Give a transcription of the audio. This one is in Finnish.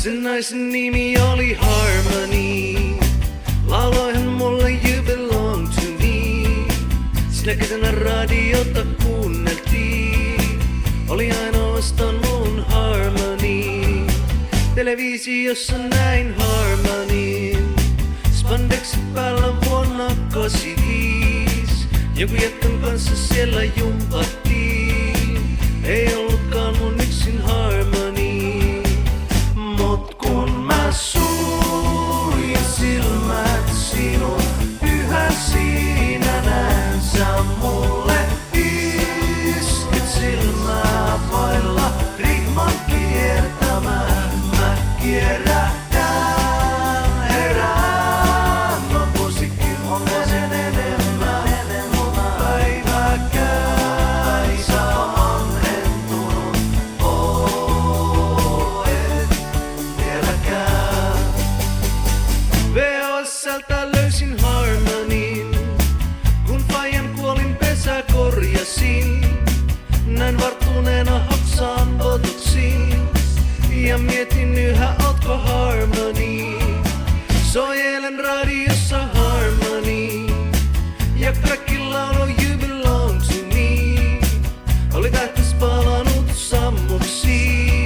Sen naisen nimi oli Harmony. Lauloi hän mulle You Belong to Me. Sinä kesänä radiota kuunneltiin. Oli ainoastaan mun Harmony. Televisiossa näin Harmonyin. Spandexit päällä vuonna 85. Joku jätkän kanssa siellä jumpattiin. Ei ollutkaan mun yksin Harmony. Mut kun mä suljin silmät sinun, yhä siinä näen sä mulle isket silmää vailla. Rihman kiertämään mä kierrähdän, herään. No vuosikymmen enemmän, mutta päiväkään sä vanhentunut olet vieläkään. VHS:ltä löysin Harmonyin, kun faijan kuolin pesä korjasin. Näin varttuneena hoksaan botoksiin ja mietin yhä ootko Harmony. Sojelen radiossa Harmony ja kaikki lauloi You Belong to Me. Oli tähtäs palanut sammuksiin.